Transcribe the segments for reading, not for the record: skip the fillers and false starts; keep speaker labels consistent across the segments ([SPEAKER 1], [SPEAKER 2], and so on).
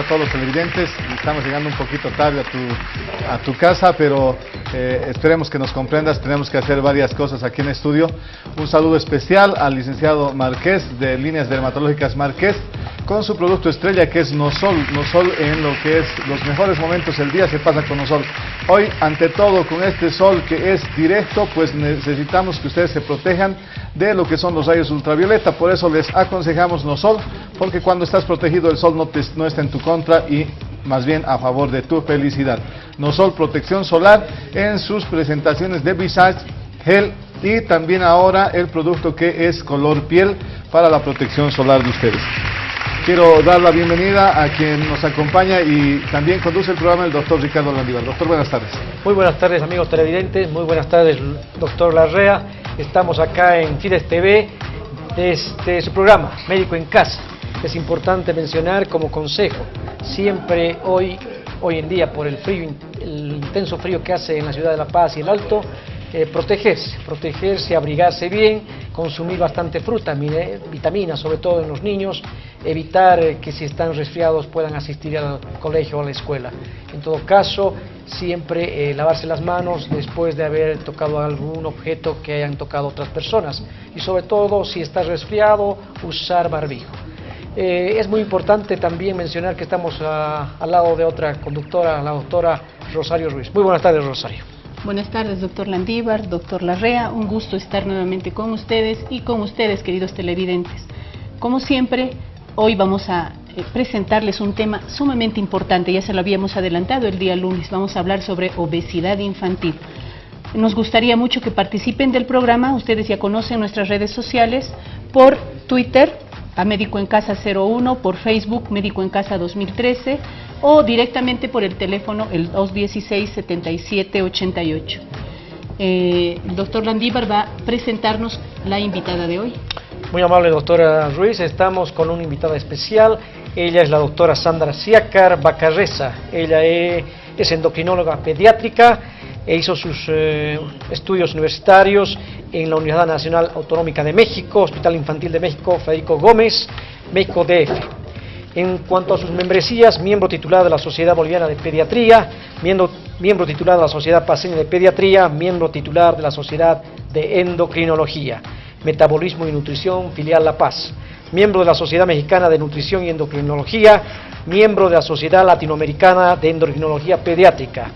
[SPEAKER 1] todos los televidentes. Estamos llegando un poquito tarde a tu casa, pero esperemos que nos comprendas. Tenemos que hacer varias cosas aquí en estudio. Un saludo especial al licenciado Márquez de Líneas Dermatológicas Márquez, con su producto estrella que es Nosol. Nosol, en lo que es los mejores momentos del día se pasa con Nosol. Hoy, ante todo, con este sol que es directo, pues necesitamos que ustedes se protejan de lo que son los rayos ultravioleta. Por eso les aconsejamos Nosol, porque cuando estás protegido el sol no está en tu contra y más bien a favor de tu felicidad. Nosol protección solar en sus presentaciones de Visage, Gel y también ahora el producto que es color piel para la protección solar de ustedes. Quiero dar la bienvenida a quien nos acompaña y también conduce el programa, el doctor Ricardo Landívar. Doctor, buenas tardes.
[SPEAKER 2] Muy buenas tardes, amigos televidentes. Muy buenas tardes, doctor Larrea. Estamos acá en Fides TV, desde su programa Médico en Casa. Es importante mencionar como consejo, siempre hoy en día, por el frío, el intenso frío que hace en la ciudad de La Paz y el Alto, protegerse, abrigarse bien, consumir bastante fruta, vitaminas, sobre todo en los niños, evitar que si están resfriados puedan asistir al colegio o a la escuela. En todo caso, siempre lavarse las manos después de haber tocado algún objeto que hayan tocado otras personas y sobre todo, si estás resfriado, usar barbijo. Es muy importante también mencionar que estamos al lado de otra conductora, la doctora Rosario Ruiz. Muy buenas tardes, Rosario.
[SPEAKER 3] Buenas tardes, doctor Landívar, doctor Larrea, un gusto estar nuevamente con ustedes y con ustedes, queridos televidentes. Como siempre, hoy vamos a presentarles un tema sumamente importante, ya se lo habíamos adelantado el día lunes, vamos a hablar sobre obesidad infantil. Nos gustaría mucho que participen del programa, ustedes ya conocen nuestras redes sociales, por Twitter, a Médico en Casa 01, por Facebook, Médico en Casa 2013, o directamente por el teléfono, el 216-7788. El doctor Landívar va a presentarnos la invitada de hoy.
[SPEAKER 2] Muy amable doctora Ruiz, estamos con una invitada especial. Ella es la doctora Sandra Siacar Bacarreza. Ella es endocrinóloga pediátrica e hizo sus estudios universitarios en la Universidad Nacional Autonómica de México, Hospital Infantil de México, Federico Gómez, México DF. En cuanto a sus membresías, miembro titular de la Sociedad Boliviana de Pediatría, miembro titular de la Sociedad Paceña de Pediatría, miembro titular de la Sociedad de Endocrinología, Metabolismo y Nutrición, filial La Paz, miembro de la Sociedad Mexicana de Nutrición y Endocrinología, miembro de la Sociedad Latinoamericana de Endocrinología Pediátrica.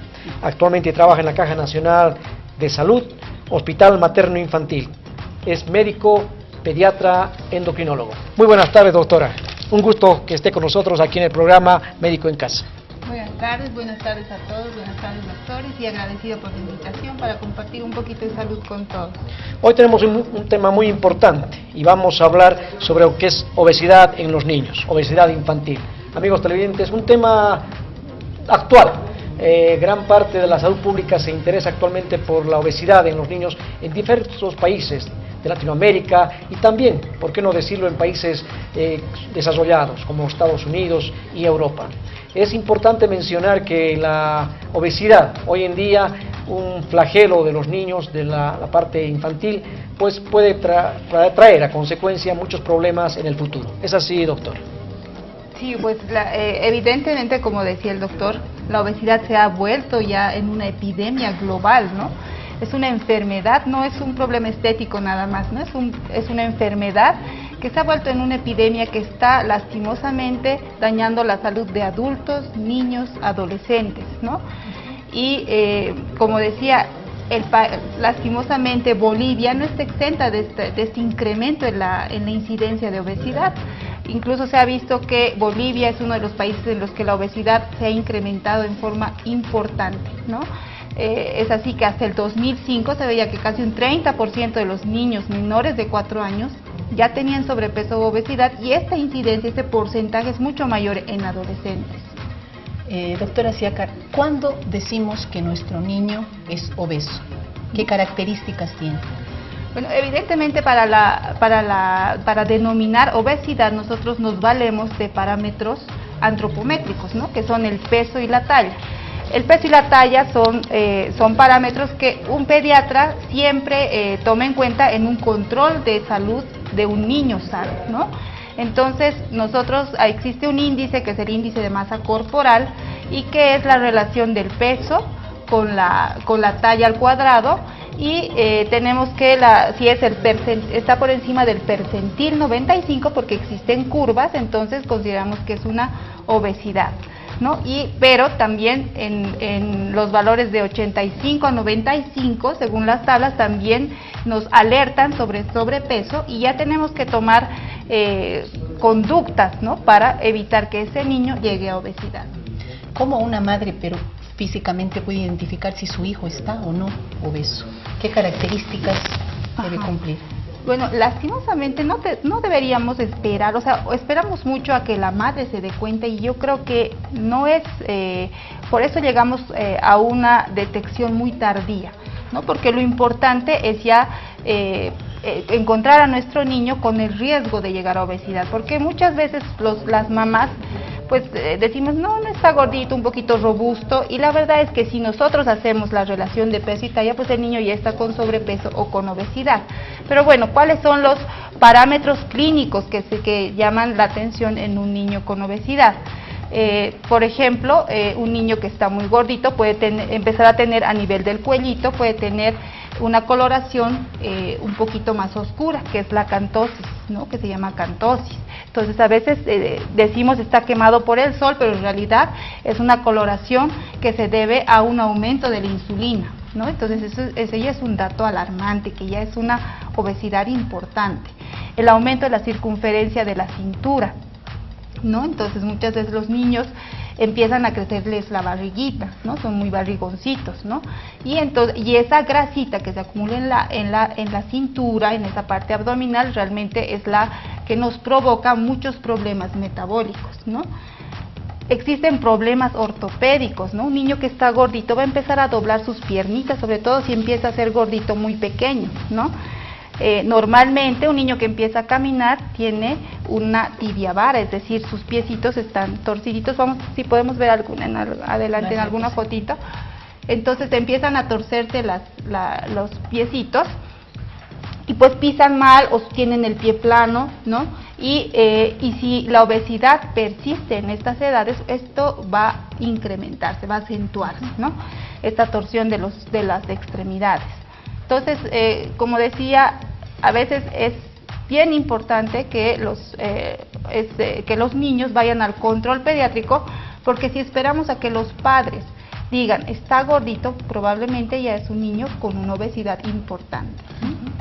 [SPEAKER 2] Actualmente trabaja en la Caja Nacional de Salud, Hospital Materno Infantil. Es médico, pediatra, endocrinólogo. Muy buenas tardes, doctora. Un gusto que esté con nosotros aquí en el programa Médico en Casa.
[SPEAKER 4] Buenas tardes a todos, buenas tardes doctores y agradecido por la invitación para compartir un poquito de salud con todos.
[SPEAKER 2] Hoy tenemos un tema muy importante y vamos a hablar sobre lo que es obesidad en los niños, obesidad infantil. Amigos televidentes, un tema actual. Gran parte de la salud pública se interesa actualmente por la obesidad en los niños en diversos países de Latinoamérica y también, por qué no decirlo, en países desarrollados como Estados Unidos y Europa. Es importante mencionar que la obesidad, hoy en día, un flagelo de los niños de la parte infantil, pues puede traer a consecuencia muchos problemas en el futuro. ¿Es así, doctor?
[SPEAKER 4] Sí, pues evidentemente, como decía el doctor, la obesidad se ha vuelto ya en una epidemia global, ¿no? Es una enfermedad, no es un problema estético nada más, ¿no? Es una enfermedad que se ha vuelto en una epidemia que está lastimosamente dañando la salud de adultos, niños, adolescentes, ¿no? Y como decía, lastimosamente Bolivia no está exenta de este incremento en la incidencia de obesidad. Incluso se ha visto que Bolivia es uno de los países en los que la obesidad se ha incrementado en forma importante, ¿no? Es así que hasta el 2005 se veía que casi un 30% de los niños menores de 4 años ya tenían sobrepeso o obesidad, y esta incidencia, este porcentaje es mucho mayor en adolescentes.
[SPEAKER 3] Doctora Siacar, ¿cuándo decimos que nuestro niño es obeso? ¿Qué características tiene?
[SPEAKER 4] Bueno, evidentemente para denominar obesidad nosotros nos valemos de parámetros antropométricos, ¿no? Que son el peso y la talla. El peso y la talla son parámetros que un pediatra siempre toma en cuenta en un control de salud de un niño sano, ¿no? Entonces, existe un índice que es el índice de masa corporal y que es la relación del peso con la talla al cuadrado, y tenemos que si está por encima del percentil 95, porque existen curvas, entonces consideramos que es una obesidad, ¿no? Pero también en los valores de 85 a 95, según las tablas, también nos alertan sobre sobrepeso, y ya tenemos que tomar conductas, ¿no?, para evitar que ese niño llegue a obesidad.
[SPEAKER 3] ¿Cómo una madre, pero físicamente, puede identificar si su hijo está o no obeso? ¿Qué características debe cumplir?
[SPEAKER 4] Bueno, lastimosamente no deberíamos esperar, o sea, esperamos mucho a que la madre se dé cuenta, y yo creo que no es, por eso llegamos a una detección muy tardía, ¿no? Porque lo importante es ya encontrar a nuestro niño con el riesgo de llegar a obesidad, porque muchas veces las mamás pues decimos, no está gordito, un poquito robusto, y la verdad es que si nosotros hacemos la relación de peso y talla, pues el niño ya está con sobrepeso o con obesidad. Pero bueno, ¿cuáles son los parámetros clínicos que llaman la atención en un niño con obesidad? Por ejemplo, un niño que está muy gordito puede empezar a tener a nivel del cuellito, puede tener una coloración un poquito más oscura, que es la acantosis, ¿no?, que se llama acantosis. Entonces a veces decimos está quemado por el sol, pero en realidad es una coloración que se debe a un aumento de la insulina, ¿no? Entonces ese ya es un dato alarmante, que ya es una obesidad importante. El aumento de la circunferencia de la cintura, ¿no? Entonces muchas veces los niños empiezan a crecerles la barriguita, ¿no? Son muy barrigoncitos, ¿no? Y esa grasita que se acumula en la cintura, en esa parte abdominal, realmente es la que nos provoca muchos problemas metabólicos, ¿no? Existen problemas ortopédicos, ¿no? Un niño que está gordito va a empezar a doblar sus piernitas, sobre todo si empieza a ser gordito muy pequeño, ¿no? Normalmente un niño que empieza a caminar tiene una tibia vara, es decir, sus piecitos están torciditos. Vamos, si podemos ver adelante en alguna fotito. Entonces empiezan a torcerse los piecitos, y pues pisan mal o tienen el pie plano, ¿no? Y si la obesidad persiste en estas edades, esto va a incrementarse, va a acentuarse, ¿no?, esta torsión de las extremidades. Entonces, como decía, a veces es bien importante que los niños vayan al control pediátrico, porque si esperamos a que los padres digan está gordito, probablemente ya es un niño con una obesidad importante.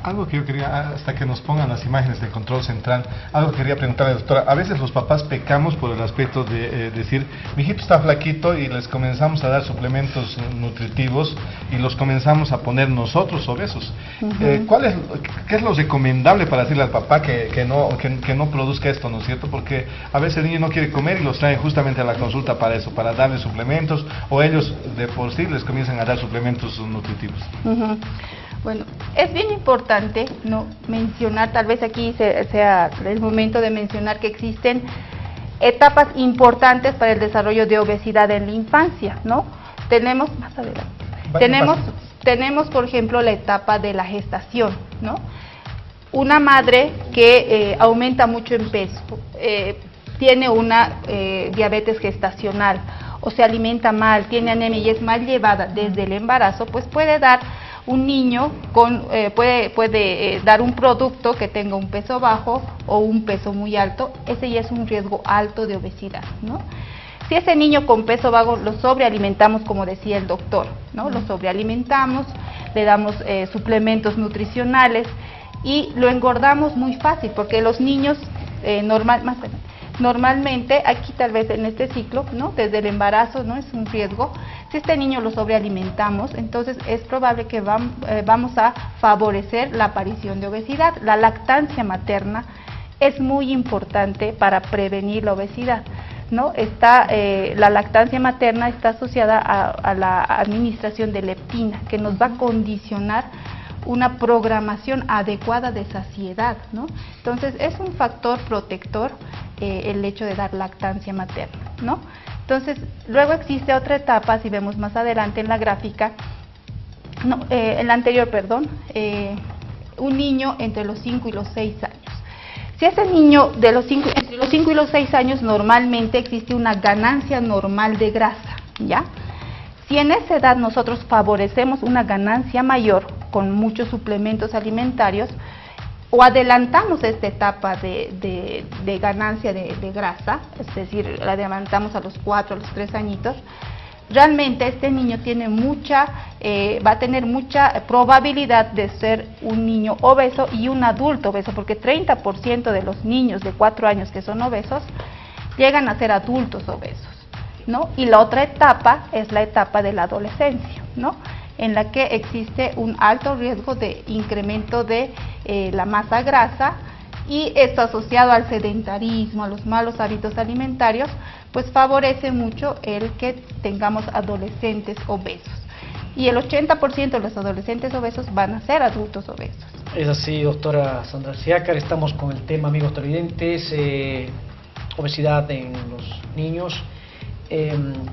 [SPEAKER 1] Algo que yo quería, hasta que nos pongan las imágenes del control central, algo que quería preguntarle, doctora. A veces los papás pecamos por el aspecto de decir, mi hijito está flaquito, y les comenzamos a dar suplementos nutritivos y los comenzamos a poner nosotros obesos. ¿Qué es lo recomendable para decirle al papá que no produzca esto, ¿no es cierto? Porque a veces el niño no quiere comer y los traen justamente a la consulta para eso, para darle suplementos, o ellos de por sí les comienzan a dar suplementos nutritivos.
[SPEAKER 4] Bueno, es bien importante, ¿no?, mencionar, tal vez aquí sea el momento de mencionar que existen etapas importantes para el desarrollo de obesidad en la infancia, ¿no? Tenemos, más adelante, tenemos por ejemplo la etapa de la gestación, ¿no? Una madre que aumenta mucho en peso, tiene una diabetes gestacional, o se alimenta mal, tiene anemia y es mal llevada desde el embarazo, pues puede dar un niño puede dar un producto que tenga un peso bajo o un peso muy alto. Ese ya es un riesgo alto de obesidad, ¿no? Si ese niño con peso bajo lo sobrealimentamos, como decía el doctor, ¿no? Lo sobrealimentamos, le damos suplementos nutricionales y lo engordamos muy fácil, porque los niños normalmente, aquí tal vez en este ciclo, ¿no?, desde el embarazo, ¿no?, es un riesgo. Si este niño lo sobrealimentamos, entonces es probable que vamos a favorecer la aparición de obesidad. La lactancia materna es muy importante para prevenir la obesidad, ¿no? La lactancia materna está asociada a la administración de leptina, que nos va a condicionar una programación adecuada de saciedad, ¿no? Entonces es un factor protector el hecho de dar lactancia materna, ¿no? Entonces luego existe otra etapa, si vemos más adelante en la gráfica, en la anterior, perdón, un niño entre los 5 y los 6 años. Si ese niño de entre los 5 y los 6 años normalmente existe una ganancia normal de grasa, ¿ya? Si en esa edad nosotros favorecemos una ganancia mayor con muchos suplementos alimentarios o adelantamos esta etapa de ganancia de grasa, es decir, la adelantamos a los 4, a los 3 añitos, realmente este niño tiene va a tener mucha probabilidad de ser un niño obeso y un adulto obeso, porque 30% de los niños de 4 años que son obesos llegan a ser adultos obesos, ¿no? Y la otra etapa es la etapa de la adolescencia, ¿no? En la que existe un alto riesgo de incremento de la masa grasa, y esto asociado al sedentarismo, a los malos hábitos alimentarios, pues favorece mucho el que tengamos adolescentes obesos. Y el 80% de los adolescentes obesos van a ser adultos obesos.
[SPEAKER 2] Es así, doctora Sandra Siacar. Estamos con el tema, amigos televidentes, obesidad en los niños.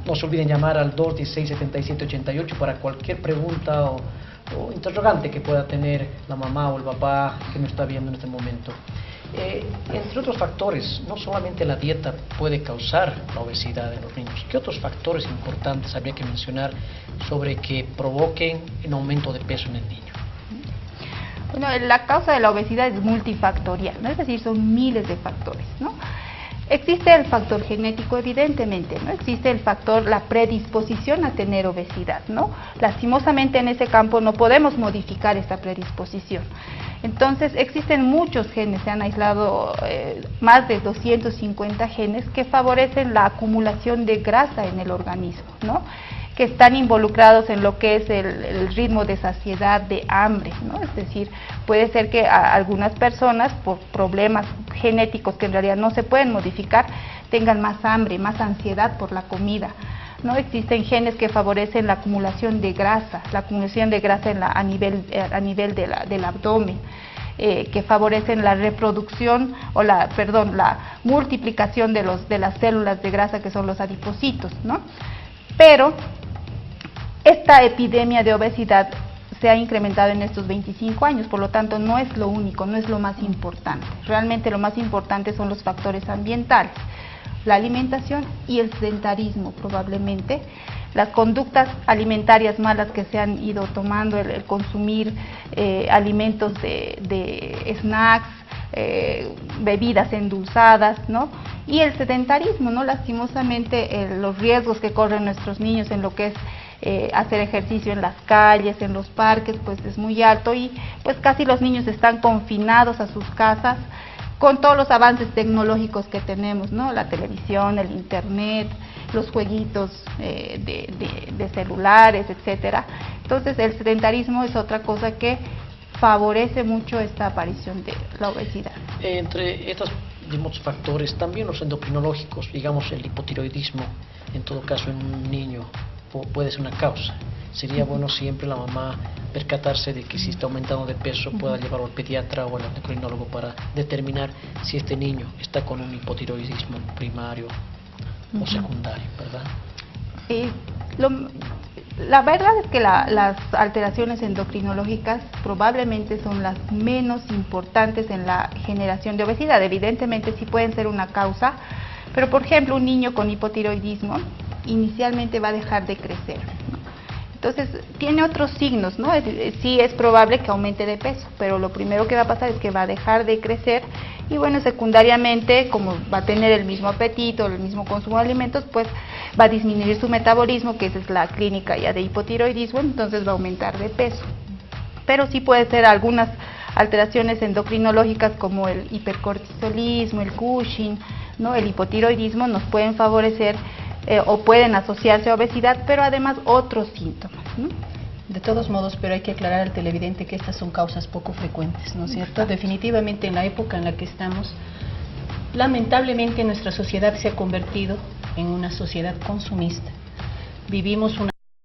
[SPEAKER 2] No se olviden llamar al 216-7788 para cualquier pregunta o interrogante que pueda tener la mamá o el papá que nos está viendo en este momento. Entre otros factores, no solamente la dieta puede causar la obesidad en los niños. ¿Qué otros factores importantes habría que mencionar sobre que provoquen un aumento de peso en el niño?
[SPEAKER 4] Bueno, la causa de la obesidad es multifactorial, ¿no? Es decir, son miles de factores, ¿no? Existe el factor genético, evidentemente, ¿no? Existe el factor, la predisposición a tener obesidad, ¿no? Lastimosamente en ese campo no podemos modificar esta predisposición. Entonces existen muchos genes, se han aislado más de 250 genes que favorecen la acumulación de grasa en el organismo, ¿no? Que están involucrados en lo que es el ritmo de saciedad, de hambre, ¿no? Es decir, puede ser que algunas personas, por problemas genéticos que en realidad no se pueden modificar, tengan más hambre, más ansiedad por la comida, ¿no? Existen genes que favorecen la acumulación de grasa a nivel del abdomen, que favorecen la reproducción o la multiplicación de las células de grasa, que son los adipocitos, ¿no? Pero esta epidemia de obesidad se ha incrementado en estos 25 años, por lo tanto no es lo único, no es lo más importante. Realmente lo más importante son los factores ambientales, la alimentación y el sedentarismo probablemente, las conductas alimentarias malas que se han ido tomando, el consumir alimentos de snacks, bebidas endulzadas, ¿no? Y el sedentarismo, ¿no? Lastimosamente los riesgos que corren nuestros niños en lo que es hacer ejercicio en las calles, en los parques, pues es muy alto, y pues casi los niños están confinados a sus casas con todos los avances tecnológicos que tenemos, ¿no? La televisión, el internet, los jueguitos de celulares, etcétera. Entonces el sedentarismo es otra cosa que favorece mucho esta aparición de la obesidad.
[SPEAKER 2] Entre estos mismos factores, también los endocrinológicos, digamos el hipotiroidismo, en todo caso en un niño, puede ser una causa. Sería bueno siempre la mamá percatarse de que si está aumentando de peso pueda llevarlo al pediatra o al endocrinólogo para determinar si este niño está con un hipotiroidismo primario o secundario, ¿verdad?
[SPEAKER 4] La verdad es que las alteraciones endocrinológicas probablemente son las menos importantes en la generación de obesidad. Evidentemente sí pueden ser una causa, pero por ejemplo un niño con hipotiroidismo inicialmente va a dejar de crecer, ¿no? Entonces tiene otros signos, ¿no? Sí es probable que aumente de peso, pero lo primero que va a pasar es que va a dejar de crecer, y bueno, secundariamente, como va a tener el mismo apetito, el mismo consumo de alimentos, pues va a disminuir su metabolismo, que esa es la clínica ya de hipotiroidismo, entonces va a aumentar de peso. Pero sí puede ser algunas alteraciones endocrinológicas como el hipercortisolismo, el Cushing, ¿no? El hipotiroidismo nos pueden favorecer o pueden asociarse a obesidad, pero además otros síntomas, ¿no?
[SPEAKER 3] De todos modos, pero hay que aclarar al televidente que estas son causas poco frecuentes, ¿no es cierto? Exacto. Definitivamente en la época en la que estamos, lamentablemente nuestra sociedad se ha convertido en una sociedad consumista. Vivimos una